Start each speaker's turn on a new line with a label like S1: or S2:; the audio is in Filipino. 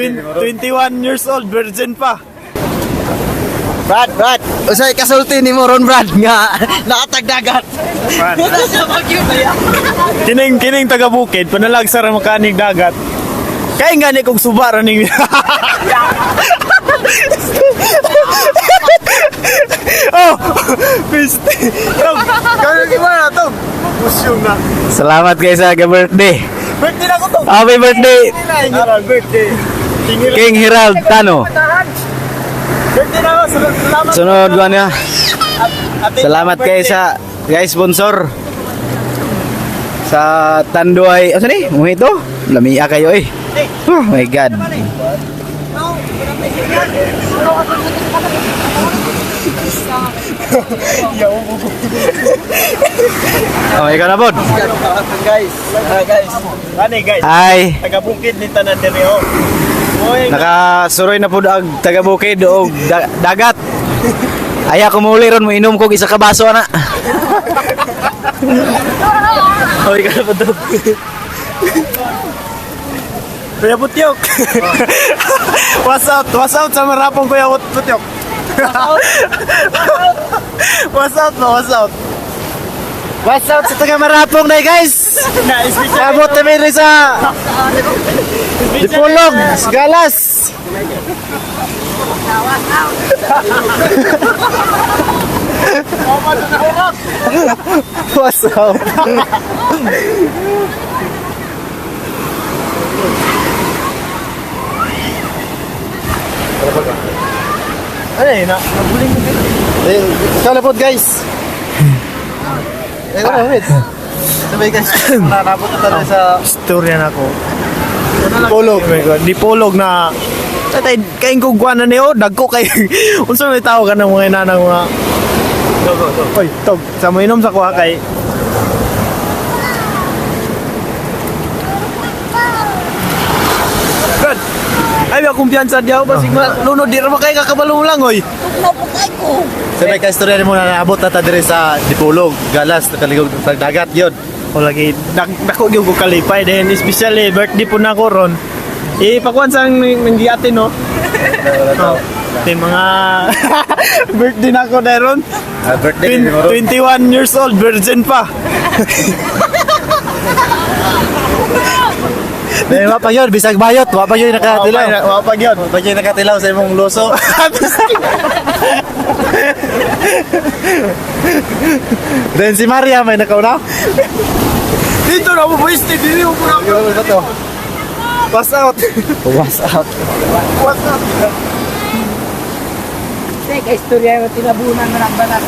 S1: 21 years old, virgin pa.
S2: Brad. Usay kasulti ni mo ron, Brad, nga nakatag dagat.
S1: Kining taga bukid, panalag sa makanig dagat. Kaya nga ni kong suba ning. Oh, piste. Kaya gimana to? Musyong na.
S2: Salamat guys sa birthday.
S1: Birthday na ko to.
S2: Happy birthday,
S1: Birthday.
S2: King Herald Tano.
S1: Birthday na ko. Salamat.
S2: Sunod ba niya? Salamat kayo sa guys sponsor sa Tanduay. Ano ni? Mojito? Lamia kayo eh. Oh my god. Oh, ikaw na pod.
S1: Guys. Guys.
S2: Hi.
S1: Taga bukid ni tanan diri oh.
S2: Nakasuroy na po ang taga-bukid o dagat. Aya ko muli ron mo inom kog isa ka baso ana. Hoy ka po to.
S1: Kuya Putyok. What's out sa marapong Kuya Putyok. What's out.
S2: What's up sa taga Marapong na guys? Sabot kami rin sa Dipolog, Galas. What's up?
S1: Ano yun? Nabuling mo dito.
S2: Ikaw na po guys. Wait. Sabay guys, nakakabot na tayo sa
S1: Storya na ko.
S2: Dipolog.
S1: Dipolog na tatay kaing kugwan na niyo dagko kay unsa may tao ka ng mga inanang mga oy tog sa mo inom sa kuha kay Brad ay ba kumpiyansa diaw basig lunod di ra kay kakabalo lang oy
S2: Sabay ka istorya mo na naabot na ta dire sa Dipolog, Galas, nakaligog sa dagat yun.
S1: o lagi dako gyud ko kalipay then especially birthday po na ko ron ipakwan sang nanggiatin no. Oh, mga birthday na ko daron.
S2: Birthday
S1: 21 years old, virgin pa.
S2: Dahil wapa yun, bisag bayot, wapa yun nakatilaw.
S1: Wapag yun.
S2: Wapa yun nakatilaw sa imong loso. Then si Maria may nakauna.
S1: Dito na mo boys, dito mo na.
S2: Ano ba to?
S1: Pass out.
S2: What's up?
S1: What's up?
S3: Teka, istorya yung tinabunan na ng banas.